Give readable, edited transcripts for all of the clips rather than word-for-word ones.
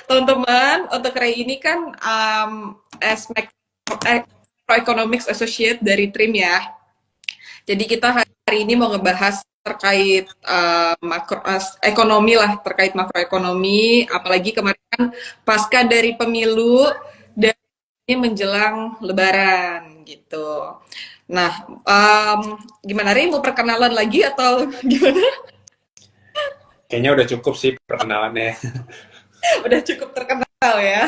Teman-teman, untuk Ray ini kan as Microeconomics Associate dari TRIM ya. Jadi kita hari ini mau ngebahas terkait ekonomi lah, terkait makroekonomi, apalagi kemarin kan pasca dari pemilu dan ini menjelang Lebaran gitu. Nah, gimana Ray, mau perkenalan lagi atau gimana? Kayaknya udah cukup sih perkenalannya. Udah cukup terkenal ya.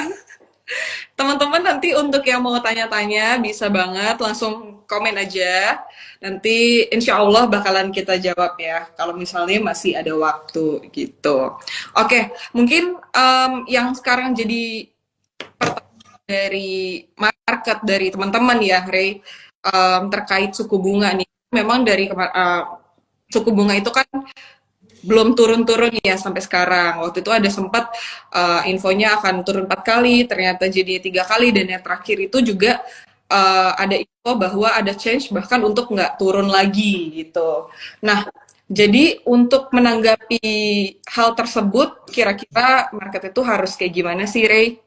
Teman-teman nanti untuk yang mau tanya-tanya bisa banget langsung komen aja. Nanti insya Allah bakalan kita jawab ya. Kalau misalnya masih ada waktu gitu. Oke, mungkin yang sekarang jadi pertanyaan dari market dari teman-teman ya, Ray, terkait suku bunga nih. Memang dari suku bunga itu kan belum turun-turun ya sampai sekarang. Waktu itu ada sempat infonya akan turun 4 kali, ternyata jadi 3 kali, dan yang terakhir itu juga ada info bahwa ada change bahkan untuk nggak turun lagi gitu. Nah, jadi untuk menanggapi hal tersebut, kira-kira market itu harus kayak gimana sih, Ray?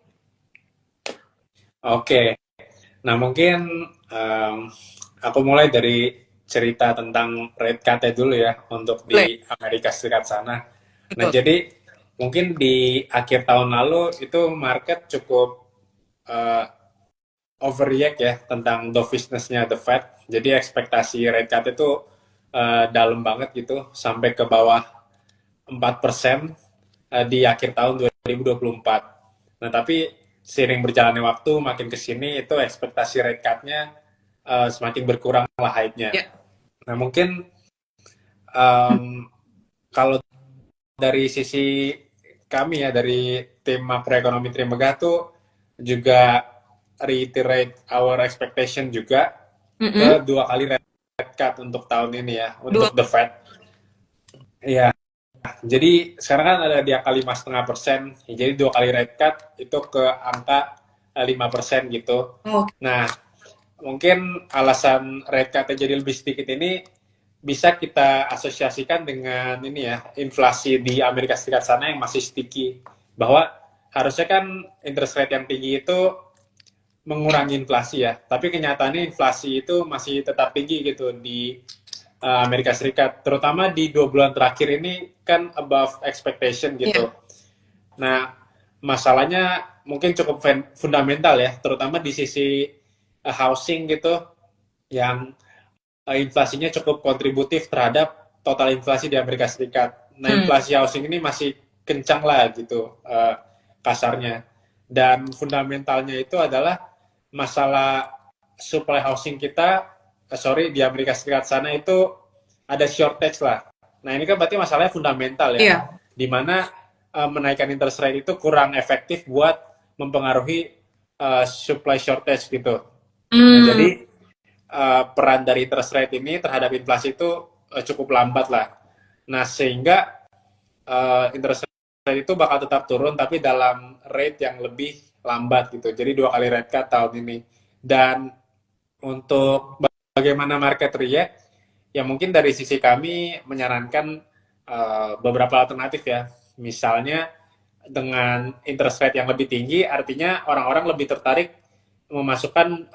Oke, nah mungkin em, aku mulai dari cerita tentang rate cut dulu ya untuk Boleh, di Amerika Serikat sana. Nah betul. jadi mungkin di akhir tahun lalu itu market cukup eh, overreact ya tentang dovishness-nya The Fed. Jadi ekspektasi rate cut itu dalam banget gitu sampai ke bawah 4% di akhir tahun 2024. Nah, tapi seiring berjalannya waktu, makin ke sini itu ekspektasi rate cut-nya semakin berkurang lah hype-nya. Ya. Nah, mungkin um, kalau dari sisi kami ya, dari tim makroekonomi Trimegah tuh juga reiterate our expectation juga Mm-mm. ke 2 kali rate cut untuk tahun ini ya, Dua. untuk The Fed. Iya, jadi sekarang kan ada di angka 5,5%, jadi 2 kali rate cut itu ke angka 5% gitu. Oh, Nah, mungkin alasan rate cut jadi lebih sedikit ini bisa kita asosiasikan dengan ini ya, inflasi di Amerika Serikat sana yang masih sticky. Bahwa harusnya kan interest rate yang tinggi itu mengurangi inflasi ya, tapi kenyataannya inflasi itu masih tetap tinggi gitu di Amerika Serikat, terutama di 2 bulan terakhir ini kan above expectation iya. gitu. Nah, masalahnya mungkin cukup fundamental ya, terutama di sisi housing gitu, yang inflasinya cukup kontributif terhadap total inflasi di Amerika Serikat. Nah, Hmm. inflasi housing ini masih kencang lah gitu kasarnya. Dan fundamentalnya itu adalah masalah supply housing kita, sorry, di Amerika Serikat sana itu ada shortage lah. Nah, ini kan berarti masalahnya fundamental ya, Iya. di mana menaikkan interest rate itu kurang efektif buat mempengaruhi supply shortage gitu. Nah, Hmm. jadi peran dari interest rate ini terhadap inflasi itu cukup lambat lah. Nah, sehingga interest rate itu bakal tetap turun tapi dalam rate yang lebih lambat gitu. Jadi 2 kali rate cut tahun ini. Dan untuk bagaimana market react, ya mungkin dari sisi kami menyarankan beberapa alternatif ya. Misalnya dengan interest rate yang lebih tinggi, artinya orang-orang lebih tertarik memasukkan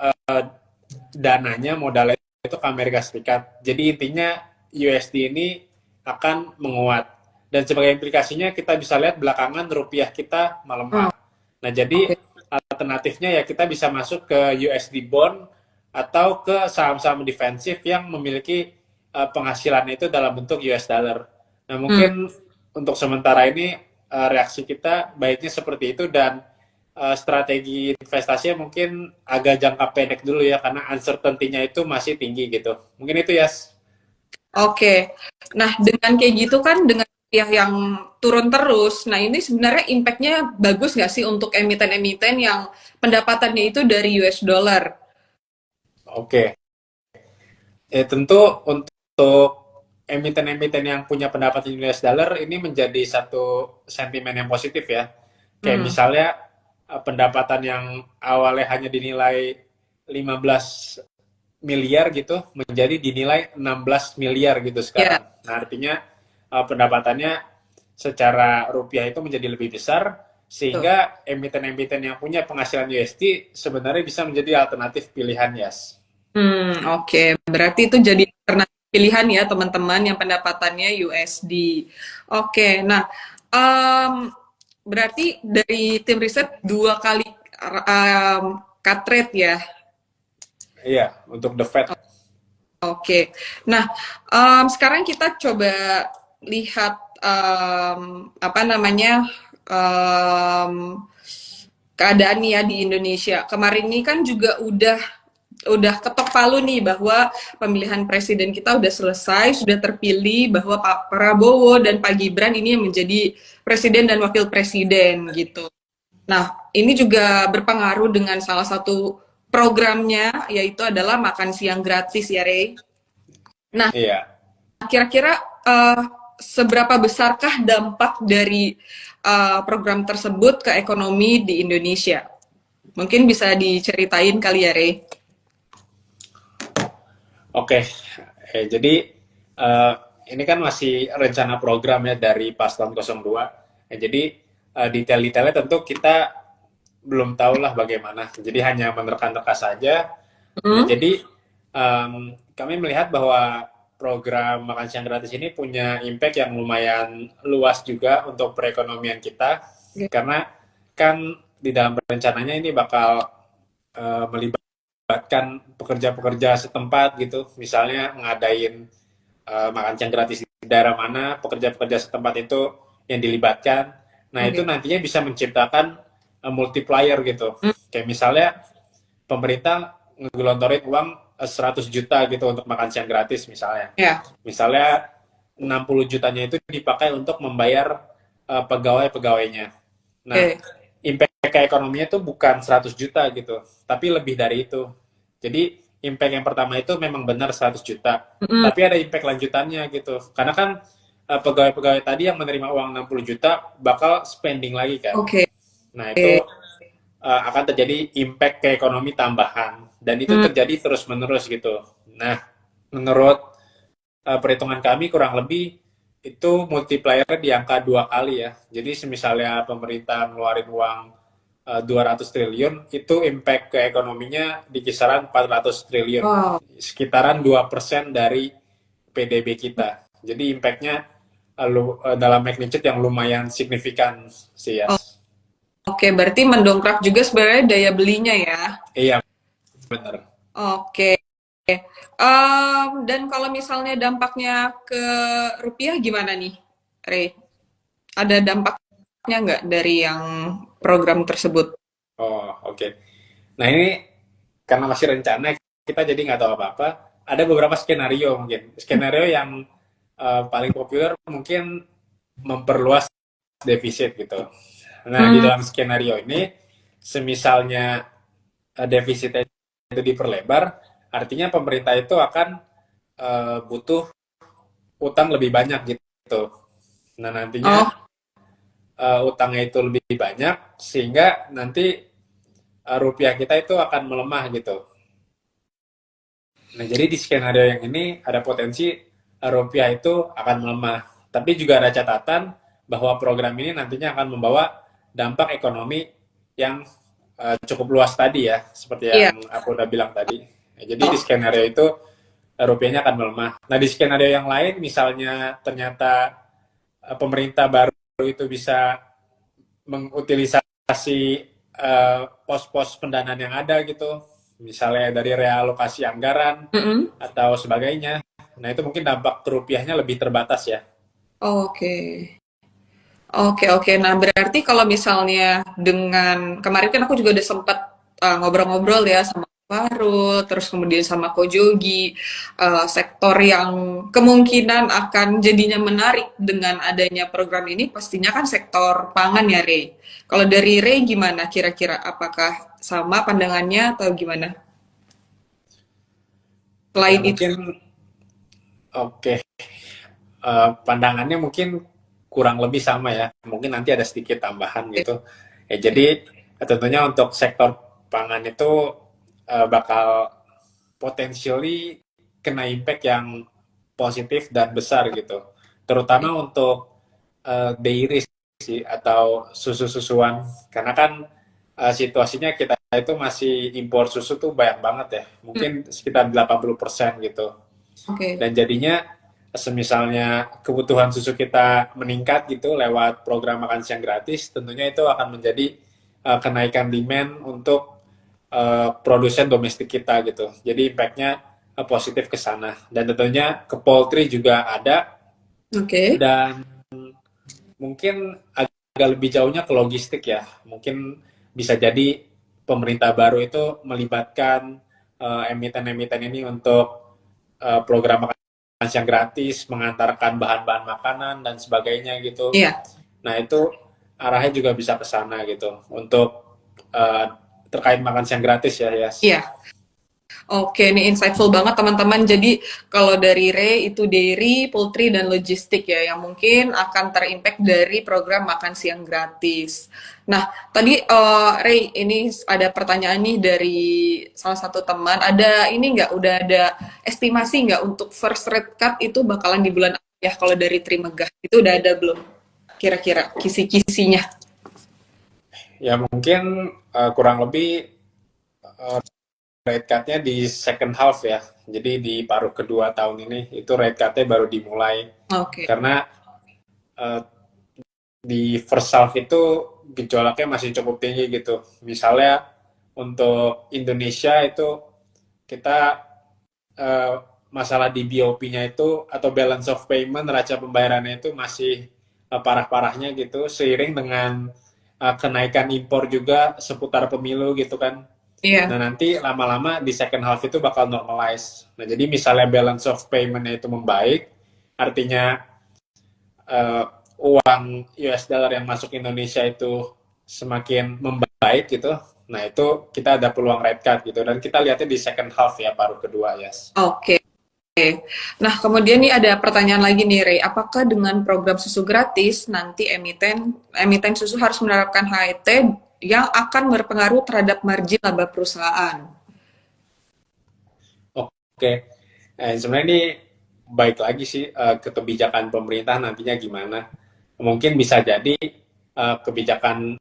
dananya, modalnya itu ke Amerika Serikat. Jadi intinya USD ini akan menguat. Dan sebagai implikasinya kita bisa lihat belakangan rupiah kita melemah. Oh, Nah, jadi oke. alternatifnya ya kita bisa masuk ke USD bond atau ke saham-saham defensif yang memiliki penghasilannya itu dalam bentuk US dollar. Nah, Hmm. mungkin untuk sementara ini reaksi kita baiknya seperti itu, dan strategi investasinya mungkin agak jangka pendek dulu ya karena uncertainty-nya itu masih tinggi gitu. Mungkin itu ya. Oke. Nah, dengan kayak gitu kan, dengan yang turun terus, nah ini sebenarnya impact-nya bagus nggak sih untuk emiten-emiten yang pendapatannya itu dari US dollar? Oke. Tentu untuk emiten-emiten yang punya pendapatan US dollar ini menjadi satu sentimen yang positif ya. Kayak Hmm. misalnya pendapatan yang awalnya hanya dinilai 15 miliar gitu menjadi dinilai 16 miliar gitu Ya. sekarang. Nah, artinya pendapatannya secara rupiah itu menjadi lebih besar, Tuh. sehingga emiten-emiten yang punya penghasilan USD sebenarnya bisa menjadi alternatif pilihan, Yas. Oke. Berarti itu jadi alternatif pilihan ya teman-teman yang pendapatannya USD. Oke, nah berarti dari tim riset 2 kali cut rate ya. Iya, untuk the Fed. Oke. Nah, sekarang kita coba lihat apa namanya keadaan nih ya di Indonesia. Kemarin ini kan juga udah ketok palu nih bahwa pemilihan presiden kita udah selesai, sudah terpilih bahwa Pak Prabowo dan Pak Gibran ini yang menjadi presiden dan wakil presiden gitu. Nah, ini juga berpengaruh dengan salah satu programnya yaitu adalah makan siang gratis ya, Rey. Nah, Iya. kira-kira seberapa besarkah dampak dari program tersebut ke ekonomi di Indonesia? Mungkin bisa diceritain kali ya, Rey. Oke, jadi eh, ini kan masih rencana program ya dari Paslon 02. Jadi detail-detailnya tentu kita belum tahu lah bagaimana. Jadi hanya menerka-nerka saja. Nah, Hmm? jadi kami melihat bahwa program makan siang gratis ini punya impact yang lumayan luas juga untuk perekonomian kita, karena kan di dalam rencananya ini bakal melibatkan pekerja-pekerja setempat gitu, misalnya ngadain makan siang gratis di daerah mana, pekerja-pekerja setempat itu yang dilibatkan. Nah, itu Oke. nantinya bisa menciptakan multiplier gitu. Kayak misalnya pemerintah ngegelontorin uang 100 juta gitu untuk makan siang gratis misalnya. Ya. Misalnya 60 jutanya itu dipakai untuk membayar pegawai-pegawainya. Nah, Oke. impact ke ekonominya itu bukan 100 juta gitu, tapi lebih dari itu. Jadi impact yang pertama itu memang benar 100 juta, Mm-mm. tapi ada impact lanjutannya gitu. Karena kan pegawai-pegawai tadi yang menerima uang 60 juta bakal spending lagi kan. Oke. Nah, itu akan terjadi impact ke ekonomi tambahan, dan itu Hmm. terjadi terus-menerus gitu. Nah, menurut perhitungan kami kurang lebih itu multiplier di angka 2 kali ya. Jadi semisalnya pemerintah ngeluarin uang 200 triliun, itu impact ke ekonominya di kisaran 400 triliun. Wow. Sekitaran 2% dari PDB kita. Jadi impactnya dalam magnitude yang lumayan signifikan sih, ya. Oke, berarti mendongkrak juga sebenarnya daya belinya ya. Iya, benar. Oke. Dan kalau misalnya dampaknya ke rupiah gimana nih, Rey? Ada dampaknya nggak dari yang program tersebut? Oh, oke. Nah, ini karena masih rencana, kita jadi nggak tahu apa-apa. Ada beberapa skenario mungkin. Skenario yang paling populer mungkin memperluas defisit gitu. Nah, di Hmm. dalam skenario ini, semisalnya defisitnya itu diperlebar, artinya pemerintah itu akan butuh utang lebih banyak gitu. Nah, nantinya Oh, utangnya itu lebih banyak, sehingga nanti rupiah kita itu akan melemah gitu. Nah, jadi di skenario yang ini ada potensi rupiah itu akan melemah. Tapi juga ada catatan bahwa program ini nantinya akan membawa dampak ekonomi yang cukup luas tadi ya, seperti iya. yang aku udah bilang tadi. Nah, jadi di Oh, skenario itu rupiahnya akan melemah. Nah, di skenario yang lain, misalnya ternyata pemerintah baru itu bisa mengutilisasi pos-pos pendanaan yang ada gitu, misalnya dari realokasi anggaran mm-mm. atau sebagainya. Nah, itu mungkin dampak ke rupiahnya lebih terbatas ya. Oke. Oke, oke. Nah, berarti kalau misalnya dengan kemarin kan aku juga udah sempat ngobrol-ngobrol ya sama Farul, terus kemudian sama Ko Jogi, sektor yang kemungkinan akan jadinya menarik dengan adanya program ini pastinya kan sektor pangan ya, Rey. Kalau dari Rey gimana kira-kira? Apakah sama pandangannya atau gimana? Ya Selain itu, mungkin oke, pandangannya mungkin kurang lebih sama ya. Mungkin nanti ada sedikit tambahan gitu. Ya jadi tentunya untuk sektor pangan itu bakal potentially kena impact yang positif dan besar gitu. Terutama untuk dairy sih atau susu-susuan karena kan situasinya kita itu masih impor susu tuh banyak banget ya, mungkin sekitar 80% gitu. Oke. Dan jadinya semisalnya kebutuhan susu kita meningkat gitu lewat program makan siang gratis, tentunya itu akan menjadi kenaikan demand untuk produsen domestik kita gitu. Jadi impact-nya positif ke sana. Dan tentunya ke poultry juga ada. Oke. Dan mungkin agak lebih jauhnya ke logistik ya. Mungkin bisa jadi pemerintah baru itu melibatkan emiten-emiten ini untuk program makan siang gratis, mengantarkan bahan-bahan makanan dan sebagainya gitu. Iya. Nah itu arahnya juga bisa ke sana gitu untuk terkait makan siang gratis ya, Yas. Iya. Oke, ini insightful banget teman-teman. Jadi kalau dari Ray itu dairy, poultry, dan logistik ya, yang mungkin akan terimpact dari program makan siang gratis. Nah, tadi Ray, ini ada pertanyaan nih dari salah satu teman. Ada ini nggak, udah ada estimasi nggak untuk first rate cut itu bakalan di bulan apa ya kalau dari Trimegah? Itu udah ada belum? Kira-kira kisi-kisinya. Ya mungkin kurang lebih rate cut-nya di second half ya. Jadi di paruh kedua tahun ini itu rate cut-nya baru dimulai. Oke. Karena uh, di first half itu gejolaknya masih cukup tinggi gitu. Misalnya untuk Indonesia itu kita masalah di BOP-nya itu atau balance of payment, neraca pembayarannya itu masih parah-parahnya gitu. Seiring dengan kenaikan impor juga seputar pemilu gitu kan. Iya. Nah, nanti lama-lama di second half itu bakal normalize. Nah, jadi misalnya balance of payment-nya itu membaik, artinya uang US dollar yang masuk Indonesia itu semakin membaik gitu. Nah, itu kita ada peluang rate cut gitu. Dan kita lihatnya di second half ya, paruh kedua, Yes. Oke. Nah, kemudian nih ada pertanyaan lagi nih, Ray. Apakah dengan program susu gratis nanti emiten susu harus menerapkan HET yang akan berpengaruh terhadap margin laba perusahaan? Oke. Sebenarnya ini baik lagi sih ke kebijakan pemerintah nantinya gimana. Mungkin bisa jadi kebijakan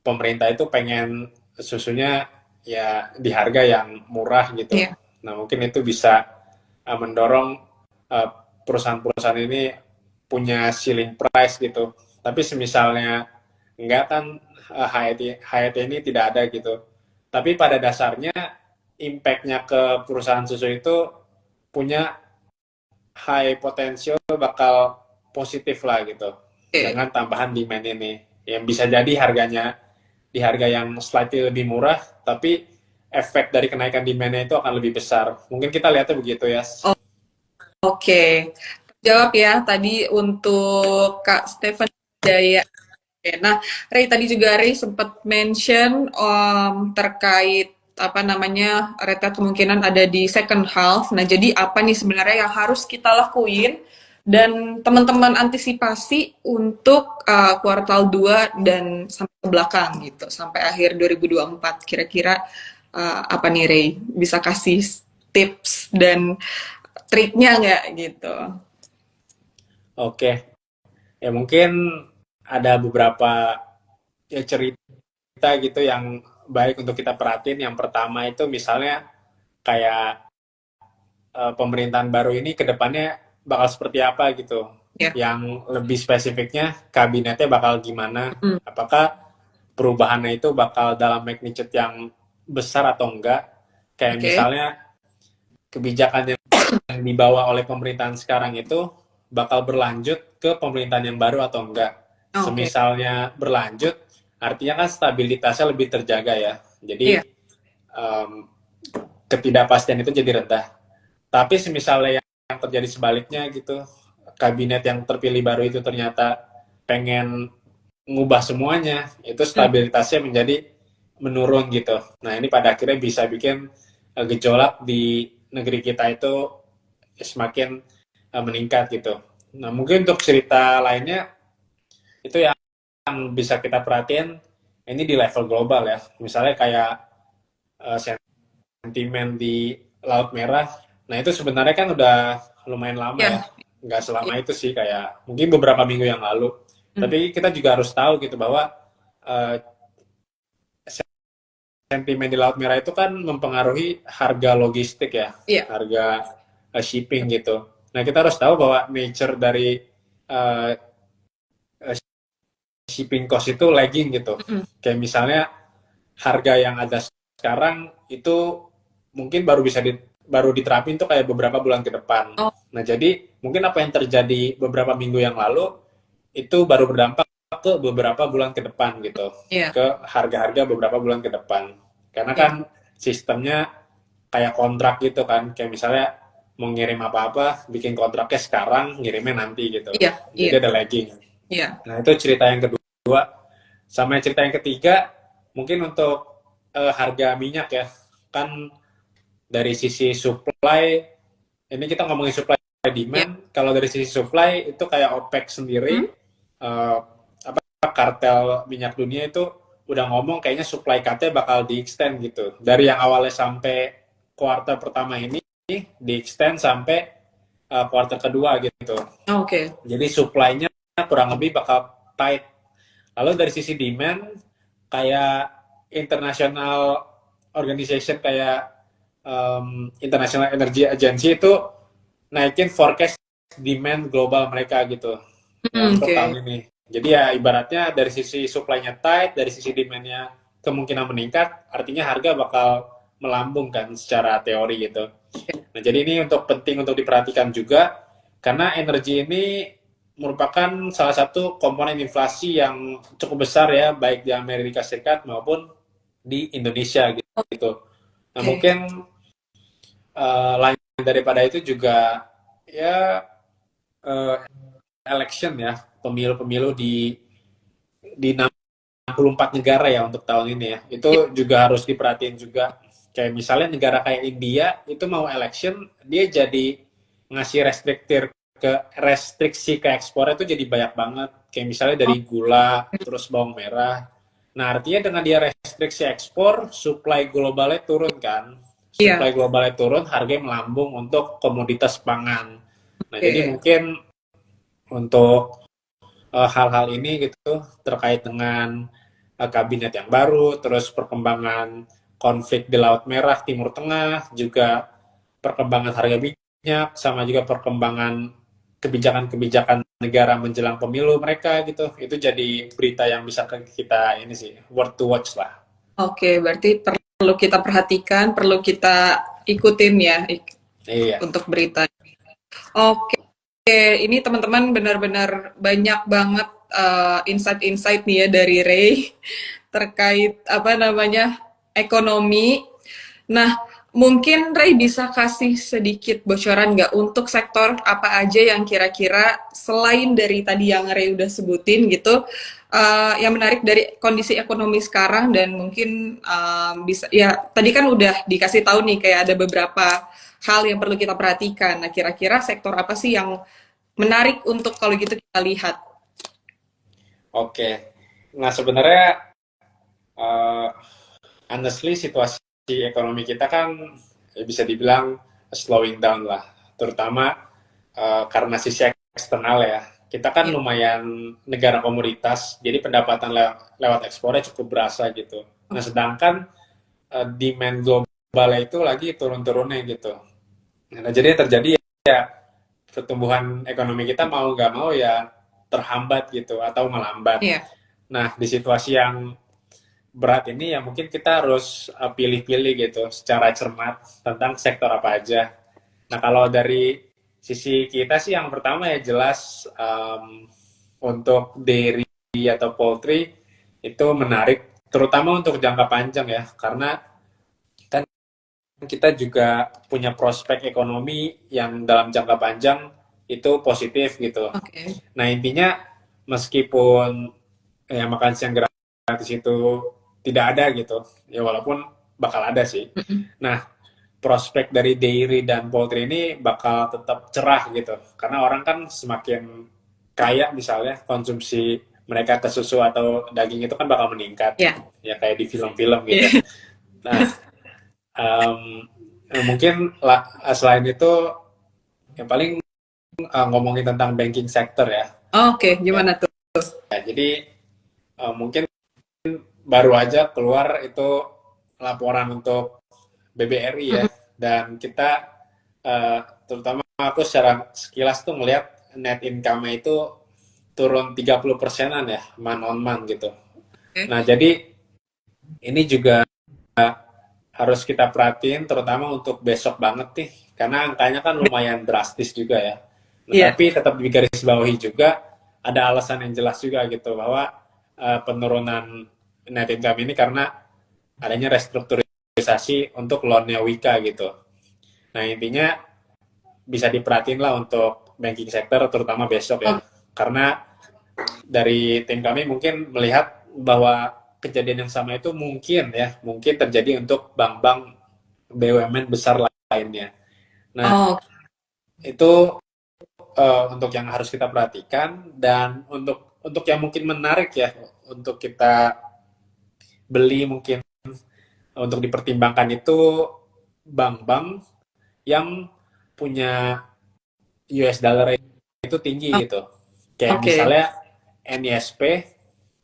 pemerintah itu pengen susunya ya di harga yang murah gitu. Iya. Nah, mungkin itu bisa mendorong perusahaan-perusahaan ini punya ceiling price gitu. Tapi semisalnya enggak kan HET ini tidak ada gitu. Tapi pada dasarnya impact-nya ke perusahaan susu itu punya high potential bakal positif lah gitu. Oke. Dengan tambahan demand ini. Yang bisa jadi harganya di harga yang slightly lebih murah, tapi efek dari kenaikan demand-nya itu akan lebih besar. Mungkin kita lihatnya begitu ya. Oke. Jawab ya tadi untuk Kak Stephen Jaya. Oke. Nah, Ray tadi juga Ray sempat mention terkait apa namanya rate cut kemungkinan ada di second half. Nah, jadi apa nih sebenarnya yang harus kita lakuin dan teman-teman antisipasi untuk kuartal 2 dan sampai ke belakang gitu, sampai akhir 2024. Kira-kira apa nih Ray? Bisa kasih tips dan triknya nggak gitu? Oke. Ya mungkin ada beberapa ya cerita gitu yang baik untuk kita perhatiin. Yang pertama itu misalnya kayak pemerintahan baru ini ke depannya bakal seperti apa gitu. Ya. Yang lebih spesifiknya kabinetnya bakal gimana? Apakah perubahannya itu bakal dalam magnitude yang besar atau enggak? Kayak misalnya kebijakan yang dibawa oleh pemerintahan sekarang itu bakal berlanjut ke pemerintahan yang baru atau enggak. Semisalnya berlanjut, artinya kan stabilitasnya lebih terjaga ya. Jadi ketidakpastian itu jadi rendah. Tapi semisalnya yang terjadi sebaliknya gitu, kabinet yang terpilih baru itu ternyata pengen ngubah semuanya, itu stabilitasnya menjadi menurun gitu. Nah ini pada akhirnya bisa bikin gejolak di negeri kita itu semakin meningkat gitu. Nah mungkin untuk cerita lainnya itu yang bisa kita perhatiin ini di level global ya. Misalnya kayak sentimen di Laut Merah. Nah itu sebenarnya kan udah lumayan lama ya. Nggak selama itu sih, kayak mungkin beberapa minggu yang lalu. Tapi kita juga harus tahu gitu bahwa uh, sentimen di Laut Merah itu kan mempengaruhi harga logistik ya, Iya. harga shipping gitu. Nah, kita harus tahu bahwa nature dari uh, shipping cost itu lagging gitu. Kayak misalnya harga yang ada sekarang itu mungkin baru diterapin tuh kayak beberapa bulan ke depan. Oh. Nah, jadi mungkin apa yang terjadi beberapa minggu yang lalu itu baru berdampak ke beberapa bulan ke depan gitu. Iya. Ke harga-harga beberapa bulan ke depan. Karena kan sistemnya kayak kontrak gitu kan. Kayak misalnya mau ngirim apa-apa, bikin kontraknya sekarang, ngirimnya nanti gitu. Iya. Jadi ada lagging. Iya. Nah, itu cerita yang kedua. Sama cerita yang ketiga, mungkin untuk harga minyak ya. Kan dari sisi supply, ini kita ngomongin supply demand. Kalau dari sisi supply itu kayak OPEC sendiri, kartel minyak dunia itu udah ngomong kayaknya supply cut-nya bakal di-extend gitu. Dari yang awalnya sampai kuartal pertama ini di-extend sampai kuartal kedua gitu. Oke. Jadi supply-nya kurang lebih bakal tight. Lalu dari sisi demand, kayak international organization kayak International Energy Agency itu naikin forecast demand global mereka gitu untuk tahun ini. Jadi ya ibaratnya dari sisi supply-nya tight, dari sisi demand-nya kemungkinan meningkat, artinya harga bakal melambung kan secara teori gitu. Nah, jadi ini penting untuk diperhatikan juga, karena energi ini merupakan salah satu komponen inflasi yang cukup besar ya, baik di Amerika Serikat maupun di Indonesia gitu. Nah, mungkin lain daripada itu juga ya election ya, pemilu-pemilu di 64 negara ya untuk tahun ini ya. Itu juga harus diperhatiin juga. Kayak misalnya negara kayak India itu mau election, dia jadi ngasih restriksi ke ekspor itu jadi banyak banget. Kayak misalnya dari gula, terus bawang merah. Nah, artinya dengan dia restriksi ekspor, supply globalnya turun kan. Supply globalnya turun, harganya melambung untuk komoditas pangan. Nah, jadi mungkin untuk hal-hal ini gitu terkait dengan kabinet yang baru, terus perkembangan konflik di Laut Merah, Timur Tengah, juga perkembangan harga minyak, sama juga perkembangan kebijakan-kebijakan negara menjelang pemilu mereka gitu. Itu jadi berita yang bisa kita ini sih, worth to watch lah. Oke, berarti perlu kita perhatikan, perlu kita ikutin ya untuk berita. Oke, ini teman-teman benar-benar banyak banget insight-insight nih ya dari Ray terkait ekonomi. Nah, mungkin Ray bisa kasih sedikit bocoran nggak untuk sektor apa aja yang kira-kira selain dari tadi yang Ray udah sebutin gitu, yang menarik dari kondisi ekonomi sekarang, dan mungkin bisa ya tadi kan udah dikasih tahu nih kayak ada beberapa hal yang perlu kita perhatikan. Nah, kira-kira sektor apa sih yang menarik untuk kalau gitu kita lihat? Oke, nah sebenarnya honestly situasi ekonomi kita kan bisa dibilang slowing down lah, terutama karena sisi eksternal ya. Kita kan lumayan negara komoditas, jadi pendapatan lewat ekspornya cukup berasa gitu. Nah, sedangkan demand globalnya itu lagi turun-turunnya gitu. Nah, jadi terjadi ya pertumbuhan ekonomi kita mau nggak mau ya terhambat gitu atau melambat. Nah, di situasi yang berat ini ya mungkin kita harus pilih-pilih gitu secara cermat tentang sektor apa aja. Nah, kalau dari sisi kita sih yang pertama ya jelas untuk dairy atau poultry itu menarik, terutama untuk jangka panjang ya, karena kan kita juga punya prospek ekonomi yang dalam jangka panjang itu positif gitu. Nah, intinya meskipun makan siang gratis itu tidak ada gitu, ya walaupun bakal ada sih. Nah, prospek dari dairy dan poultry ini bakal tetap cerah gitu, karena orang kan semakin kaya misalnya konsumsi mereka ke susu atau daging itu kan bakal meningkat, ya kayak di film-film gitu. Nah, mungkin selain itu yang paling ngomongin tentang banking sector ya. Oke, gimana tuh? jadi mungkin baru aja keluar itu laporan untuk BBRI ya, dan kita terutama aku secara sekilas tuh ngelihat net income itu turun 30%-an ya, month on month gitu. Nah, jadi ini juga harus kita perhatiin terutama untuk besok banget nih, karena angkanya kan lumayan drastis juga ya. Nah, tapi tetap digarisbawahi juga ada alasan yang jelas juga gitu bahwa penurunan net income ini karena adanya restrukturisasi untuk loan-nya Wika gitu. Nah, intinya bisa diperhatiin lah untuk banking sector terutama besok ya. Karena dari tim kami mungkin melihat bahwa kejadian yang sama itu mungkin terjadi untuk bank-bank BUMN besar lainnya. Nah, itu untuk yang harus kita perhatikan, dan untuk yang mungkin menarik ya untuk kita beli, mungkin untuk dipertimbangkan itu bank-bank yang punya US dollar itu tinggi gitu. Kayak misalnya NISP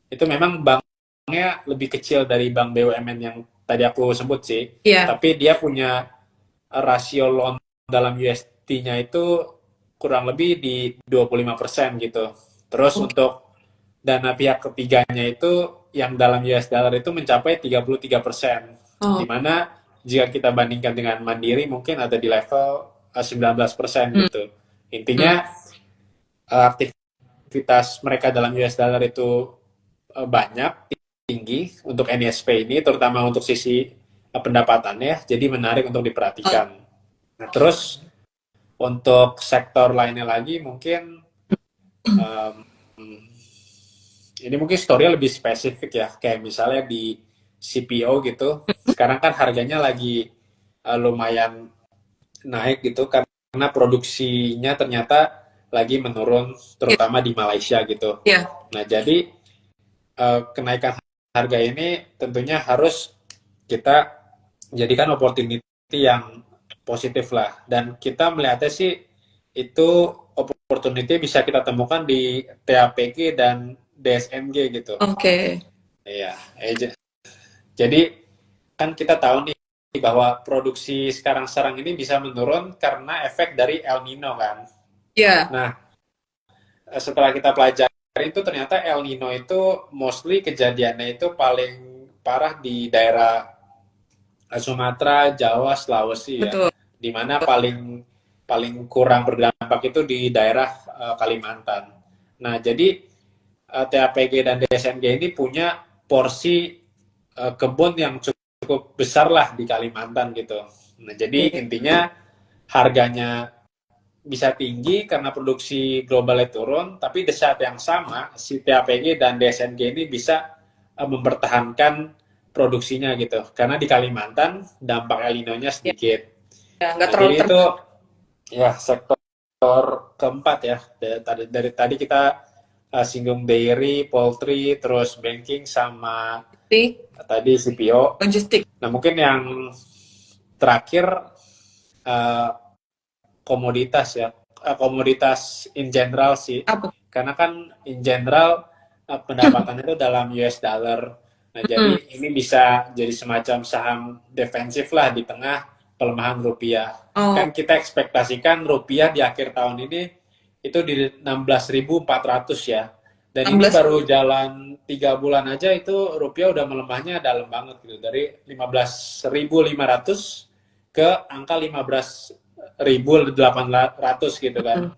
itu memang banknya lebih kecil dari bank BUMN yang tadi aku sebut sih, tapi dia punya rasio loan dalam USD-nya itu kurang lebih di 25% gitu. Terus untuk dana pihak ketiganya itu yang dalam US dollar itu mencapai 33%. Di mana jika kita bandingkan dengan Mandiri mungkin ada di level 19% gitu. Intinya aktivitas mereka dalam US dollar itu banyak, tinggi untuk NISP ini, terutama untuk sisi pendapatannya, jadi menarik untuk diperhatikan. Nah, terus untuk sektor lainnya lagi mungkin ini mungkin story lebih spesifik ya, kayak misalnya di CPO gitu, sekarang kan harganya lagi lumayan naik gitu karena produksinya ternyata lagi menurun, terutama di Malaysia gitu. Nah, jadi kenaikan harga ini tentunya harus kita jadikan opportunity yang positif lah, dan kita melihatnya sih itu opportunity bisa kita temukan di TAPG dan DSNG gitu. Iya, jadi kan kita tahu nih bahwa produksi sekarang ini bisa menurun karena efek dari El Nino kan. Nah, setelah kita pelajari itu ternyata El Nino itu mostly kejadiannya itu paling parah di daerah Sumatera, Jawa, Sulawesi ya. Dimana paling kurang berdampak itu di daerah Kalimantan. Nah, jadi TAPG dan DSNG ini punya porsi kebun yang cukup besar lah di Kalimantan gitu. Nah, jadi intinya harganya bisa tinggi karena produksi globalnya turun, tapi di saat yang sama si TAPG dan DSNG ini bisa mempertahankan produksinya gitu. Karena di Kalimantan dampak El Nino-nya sedikit. Nah, jadi itu ya sektor keempat ya. Dari tadi kita singgung dairy, poultry, terus banking sama tadi CPO. Nah, mungkin yang terakhir komoditas ya. Komoditas in general sih. Karena kan in general pendapatannya itu dalam US dollar. Nah, jadi ini bisa jadi semacam saham defensif lah di tengah pelemahan rupiah. Kan kita ekspektasikan rupiah di akhir tahun ini itu di 16.400 ya. Dan ini baru jalan 3 bulan aja itu rupiah udah melemahnya dalam banget gitu. Dari 15.500 ke angka 15.800 gitu kan.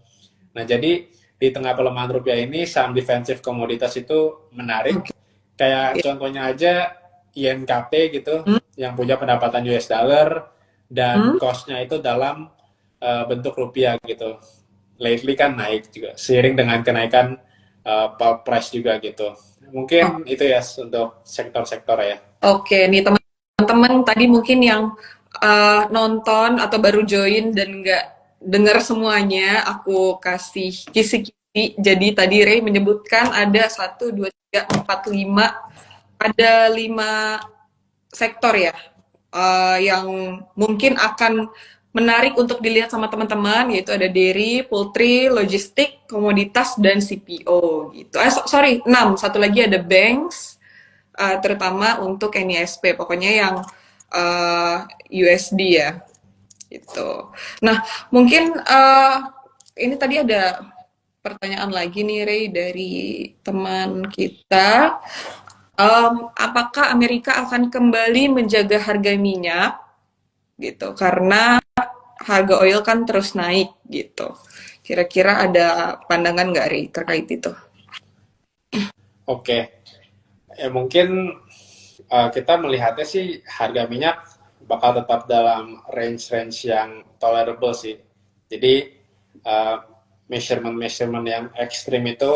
Nah, jadi di tengah pelemahan rupiah ini saham defensif komoditas itu menarik. Kayak contohnya aja INKP gitu, yang punya pendapatan US dollar dan cost-nya itu dalam bentuk rupiah gitu. Lately kan naik juga, seiring dengan kenaikan pulp price juga gitu. Mungkin itu ya untuk sektor-sektor ya. Oke, nih teman-teman tadi mungkin yang nonton atau baru join dan nggak dengar semuanya, aku kasih kisi-kisi. Jadi tadi Ray menyebutkan ada 1, 2, 3, 4, 5, ada 5 sektor ya yang mungkin akan menarik untuk dilihat sama teman-teman, yaitu ada dairy, poultry, logistik, komoditas, dan CPO gitu. Sorry, 6. Satu lagi ada banks, terutama untuk NISP, pokoknya yang USD ya. Gitu. Nah, mungkin ini tadi ada pertanyaan lagi nih, Ray, dari teman kita. Apakah Amerika akan kembali menjaga harga minyak gitu? Karena harga oil kan terus naik gitu. Kira-kira ada pandangan nggak, Ray, terkait itu? Oke, ya mungkin kita melihatnya sih harga minyak bakal tetap dalam range-range yang tolerable sih. Jadi measurement yang ekstrim itu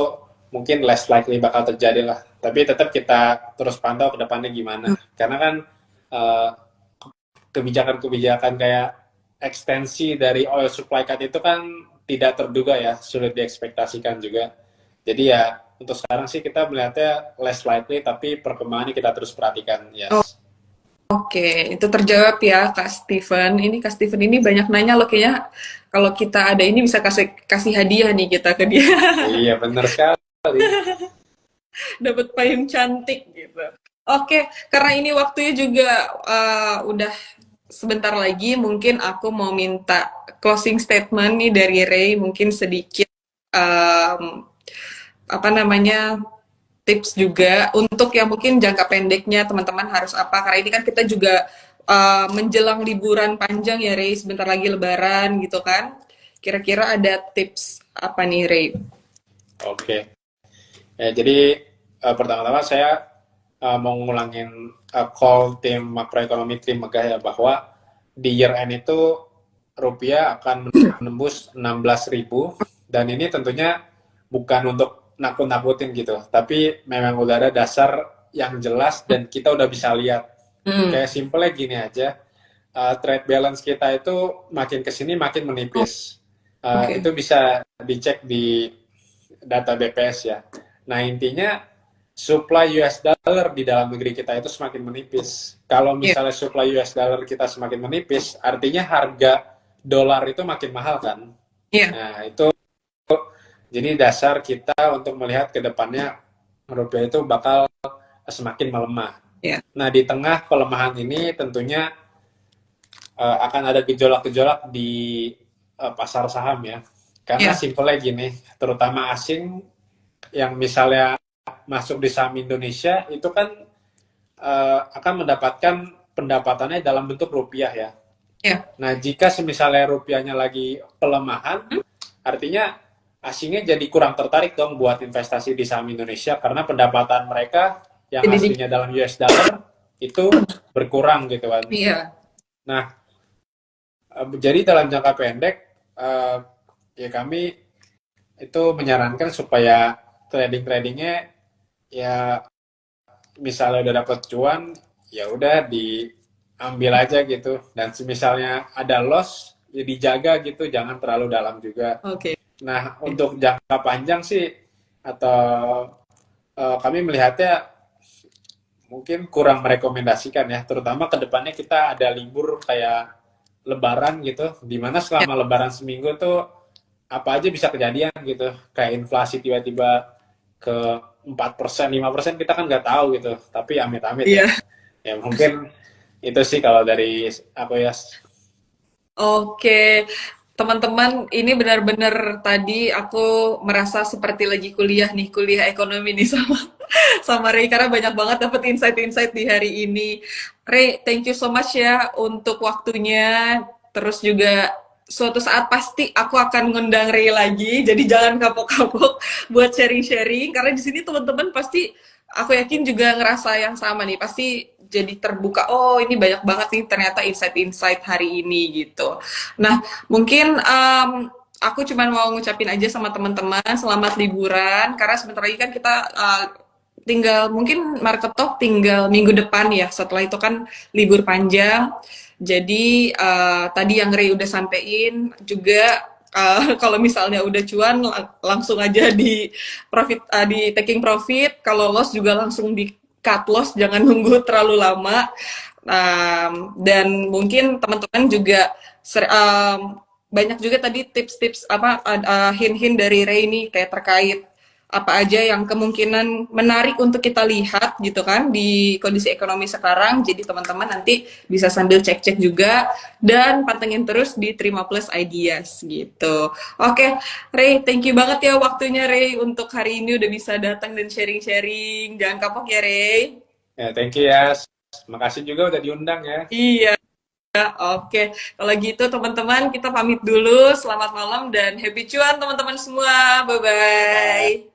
mungkin less likely bakal terjadi lah. Tapi tetap kita terus pantau ke depannya gimana. Karena kan kebijakan-kebijakan kayak ekstensi dari oil supply cut itu kan tidak terduga ya, sulit diekspektasikan juga. Jadi ya untuk sekarang sih kita melihatnya less likely, tapi perkembangannya kita terus perhatikan. Yes. Oke, itu terjawab ya Kak Steven. Ini Kak Steven ini banyak nanya loh, kayaknya kalau kita ada ini bisa kasih hadiah nih kita ke dia. Iya, benar sekali. Dapat payung cantik gitu. Oke, karena ini waktunya juga udah sebentar lagi, mungkin aku mau minta closing statement nih dari Ray, mungkin sedikit apa namanya, tips juga untuk yang mungkin jangka pendeknya teman-teman harus apa, karena ini kan kita juga menjelang liburan panjang ya, Ray, sebentar lagi lebaran gitu kan. Kira-kira ada tips apa nih, Ray? Oke. Ya, jadi pertama-tama saya mau ngulangin call tim makroekonomi tim Megah ya, bahwa di year end itu rupiah akan menembus 16.000, dan ini tentunya bukan untuk nakut-nakutin gitu, tapi memang udah ada dasar yang jelas dan kita udah bisa lihat. Kayak simpelnya gini aja, trade balance kita itu makin kesini makin menipis. Itu bisa dicek di data BPS ya. Nah, intinya supply US dollar di dalam negeri kita itu semakin menipis. Kalau misalnya supply US dollar kita semakin menipis, artinya harga dolar itu makin mahal kan? Nah, itu jadi dasar kita untuk melihat ke depannya rupiah itu bakal semakin melemah. Nah, di tengah pelemahan ini tentunya akan ada gejolak-gejolak di pasar saham ya. Karena simpelnya gini, terutama asing yang misalnya masuk di saham Indonesia itu kan akan mendapatkan pendapatannya dalam bentuk rupiah ya. Nah, jika misalnya rupiahnya lagi pelemahan, artinya asingnya jadi kurang tertarik dong buat investasi di saham Indonesia, karena pendapatan mereka yang aslinya dalam US dollar itu berkurang gitu kan. Nah, jadi dalam jangka pendek ya kami itu menyarankan supaya tradingnya ya misalnya udah dapat cuan ya udah diambil aja gitu, dan misalnya ada loss ya dijaga gitu, jangan terlalu dalam juga. Nah, untuk jangka panjang sih, atau kami melihatnya mungkin kurang merekomendasikan ya, terutama ke depannya kita ada libur kayak lebaran gitu, dimana selama lebaran seminggu tuh apa aja bisa kejadian gitu, kayak inflasi tiba-tiba ke 4%, 5%, kita kan nggak tahu gitu, tapi amit-amit ya. Ya mungkin itu sih kalau dari aku ya. Oke. Teman-teman, ini benar-benar tadi aku merasa seperti lagi kuliah nih, kuliah ekonomi nih sama Ray, karena banyak banget dapat insight-insight di hari ini. Ray, thank you so much ya untuk waktunya. Terus juga suatu saat pasti aku akan ngundang Ray lagi, jadi jangan kapok-kapok buat sharing-sharing, karena di sini teman-teman pasti aku yakin juga ngerasa yang sama nih, pasti jadi terbuka, oh ini banyak banget nih ternyata insight-insight hari ini gitu. Nah, mungkin aku cuma mau ngucapin aja sama teman-teman selamat liburan, karena sebentar lagi kan kita tinggal, mungkin Market Talk tinggal minggu depan ya, setelah itu kan libur panjang. Jadi tadi yang Ray udah sampein juga, kalau misalnya udah cuan langsung aja di profit, di taking profit, kalau loss juga langsung di cut loss, jangan nunggu terlalu lama. Dan mungkin teman-teman juga banyak juga tadi tips-tips apa hint-hint dari Ray nih kayak terkait apa aja yang kemungkinan menarik untuk kita lihat gitu kan di kondisi ekonomi sekarang. Jadi teman-teman nanti bisa sambil cek-cek juga dan pantengin terus di Terima Plus Ideas gitu. Oke, Ray, thank you banget ya waktunya Ray untuk hari ini udah bisa datang dan sharing-sharing. Jangan kapok ya Ray. Ya, thank you ya. Makasih juga udah diundang ya. Iya. Oke, kalau gitu teman-teman kita pamit dulu. Selamat malam dan happy cuan teman-teman semua. Bye-bye.